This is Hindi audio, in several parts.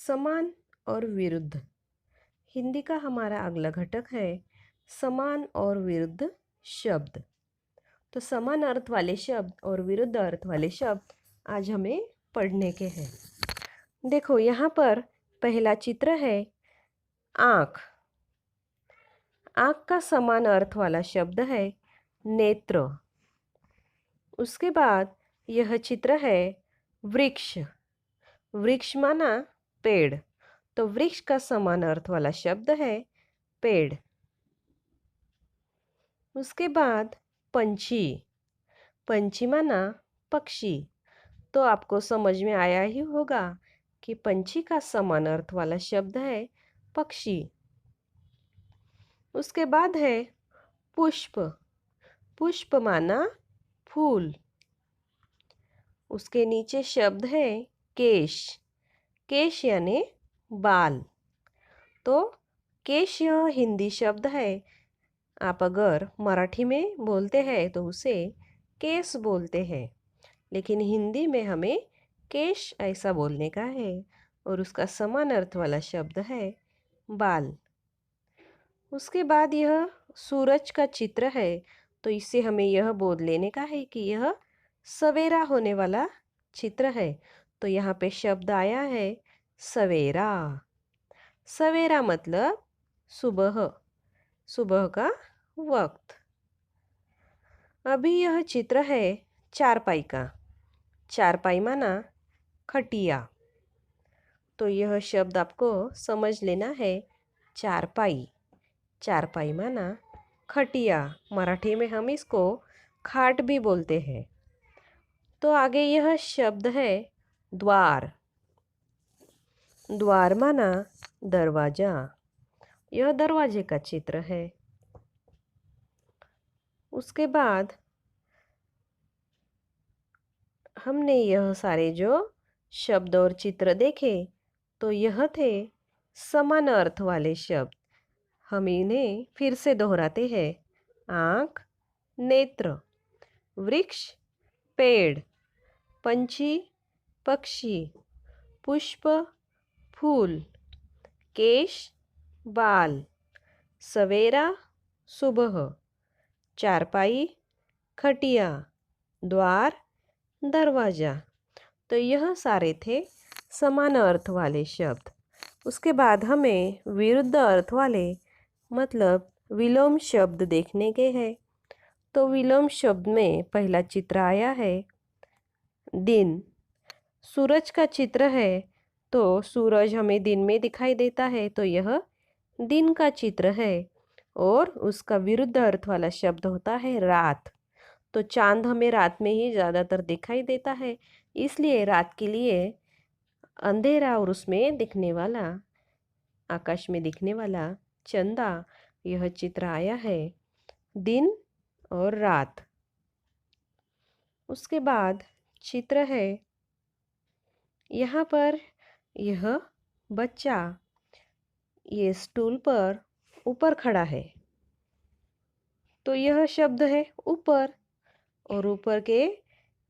समान और विरुद्ध। हिंदी का हमारा अगला घटक है समान और विरुद्ध शब्द। तो समान अर्थ वाले शब्द और विरुद्ध अर्थ वाले शब्द आज हमें पढ़ने के हैं। देखो यहाँ पर पहला चित्र है आँख। आँख का समान अर्थ वाला शब्द है नेत्र। उसके बाद यह चित्र है वृक्ष। वृक्ष माना पेड़, तो वृक्ष का समान अर्थ वाला शब्द है पेड़। उसके बाद पंछी। पंछी माना पक्षी, तो आपको समझ में आया ही होगा कि पंछी का समान अर्थ वाला शब्द है पक्षी। उसके बाद है पुष्प। पुष्प माना फूल। उसके नीचे शब्द है केश। केश यानी बाल। तो केश यह हिंदी शब्द है। आप अगर मराठी में बोलते हैं तो उसे केस बोलते हैं, लेकिन हिंदी में हमें केश ऐसा बोलने का है और उसका समान अर्थ वाला शब्द है बाल। उसके बाद यह सूरज का चित्र है, तो इससे हमें यह बोल लेने का है कि यह सवेरा होने वाला चित्र है। तो यहाँ पे शब्द आया है सवेरा। सवेरा मतलब सुबह, सुबह का वक्त। अभी यह चित्र है चारपाई का। चारपाई माना खटिया। तो यह शब्द आपको समझ लेना है चारपाई। चारपाई माना खटिया। मराठी में हम इसको खाट भी बोलते हैं। तो आगे यह शब्द है द्वार। द्वार माना दरवाजा। यह दरवाजे का चित्र है। उसके बाद हमने यह सारे जो शब्द और चित्र देखे, तो यह थे समान अर्थ वाले शब्द। हम इन्हें फिर से दोहराते हैं। आँख, नेत्र, वृक्ष, पेड़, पंछी, पक्षी, पुष्प, फूल, केश, बाल, सवेरा, सुबह, चारपाई, खटिया, द्वार, दरवाजा। तो यह सारे थे समान अर्थ वाले शब्द। उसके बाद हमें विरुद्ध अर्थ वाले मतलब विलोम शब्द देखने के हैं। तो विलोम शब्द में पहला चित्र आया है दिन। सूरज का चित्र है, तो सूरज हमें दिन में दिखाई देता है, तो यह दिन का चित्र है। और उसका विरुद्ध अर्थ वाला शब्द होता है रात। तो चांद हमें रात में ही ज़्यादातर दिखाई देता है, इसलिए रात के लिए अंधेरा और उसमें दिखने वाला, आकाश में दिखने वाला चंदा, यह चित्र आया है दिन और रात। उसके बाद चित्र है यहाँ पर यह बच्चा ये स्टूल पर ऊपर खड़ा है, तो यह शब्द है ऊपर। और ऊपर के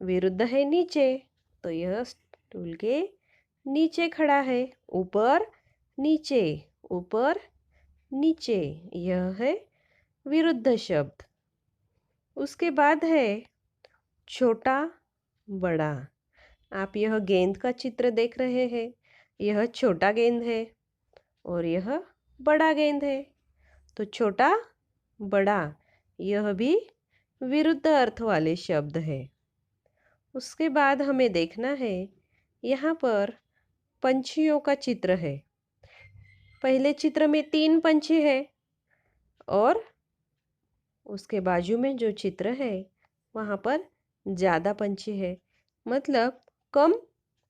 विरुद्ध है नीचे, तो यह स्टूल के नीचे खड़ा है। ऊपर नीचे, ऊपर नीचे, यह है विरुद्ध शब्द। उसके बाद है छोटा बड़ा। आप यह गेंद का चित्र देख रहे हैं। यह छोटा गेंद है और यह बड़ा गेंद है। तो छोटा बड़ा यह भी विरुद्ध अर्थ वाले शब्द है। उसके बाद हमें देखना है यहाँ पर पंछियों का चित्र है। पहले चित्र में 3 पंछी है और उसके बाजू में जो चित्र है वहाँ पर ज़्यादा पंछी है, मतलब कम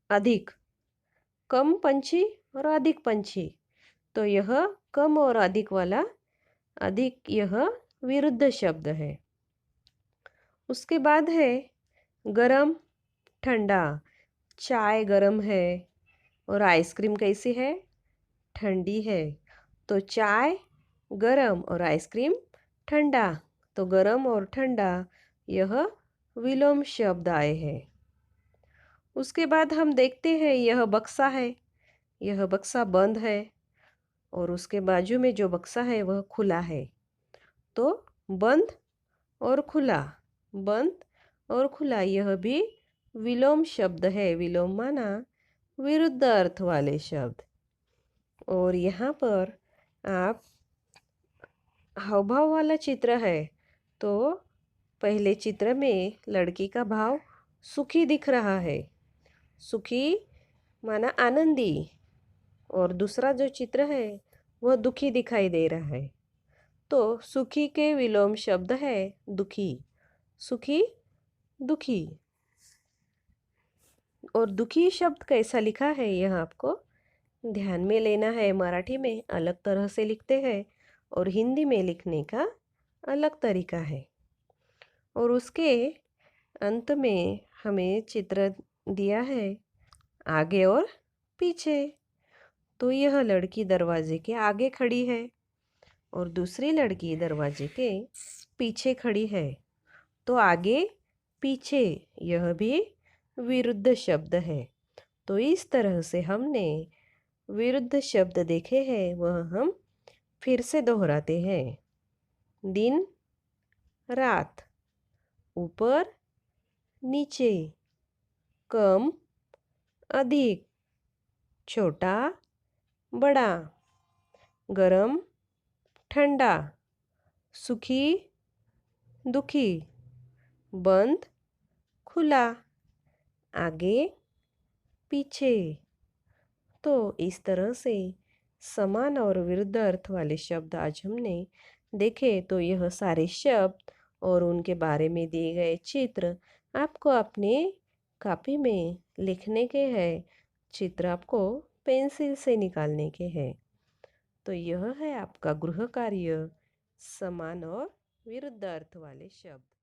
अधिक। कम पंछी और अधिक पंछी, तो यह कम और अधिक वाला अधिक यह विरुद्ध शब्द है। उसके बाद है गरम ठंडा। चाय गरम है और आइसक्रीम कैसी है, ठंडी है। तो चाय गरम और आइसक्रीम ठंडा, तो गरम और ठंडा यह विलोम शब्द आए हैं। उसके बाद हम देखते हैं यह बक्सा है। यह बक्सा बंद है और उसके बाजू में जो बक्सा है वह खुला है। तो बंद और खुला, बंद और खुला, यह भी विलोम शब्द है। विलोम माना विरुद्ध अर्थ वाले शब्द। और यहाँ पर आप हाव भाव वाला चित्र है। तो पहले चित्र में लड़की का भाव सुखी दिख रहा है। सुखी माना आनंदी। और दूसरा जो चित्र है वह दुखी दिखाई दे रहा है। तो सुखी के विलोम शब्द है दुखी। सुखी, दुखी। और दुखी शब्द कैसा लिखा है यह आपको ध्यान में लेना है। मराठी में अलग तरह से लिखते हैं और हिंदी में लिखने का अलग तरीका है। और उसके अंत में हमें चित्र दिया है आगे और पीछे। तो यह लड़की दरवाजे के आगे खड़ी है और दूसरी लड़की दरवाजे के पीछे खड़ी है। तो आगे पीछे यह भी विरुद्ध शब्द है। तो इस तरह से हमने विरुद्ध शब्द देखे हैं, वह हम फिर से दोहराते हैं। दिन, रात, ऊपर, नीचे, कम, अधिक, छोटा, बड़ा, गरम, ठंडा, सुखी, दुखी, बंद, खुला, आगे, पीछे। तो इस तरह से समान और विरुद्ध अर्थ वाले शब्द आज हमने देखे। तो यह सारे शब्द और उनके बारे में दिए गए चित्र आपको अपने कॉपी में लिखने के हैं। चित्र आपको पेंसिल से निकालने के हैं। तो यह है आपका गृह कार्य, समान और विरुद्ध अर्थ वाले शब्द।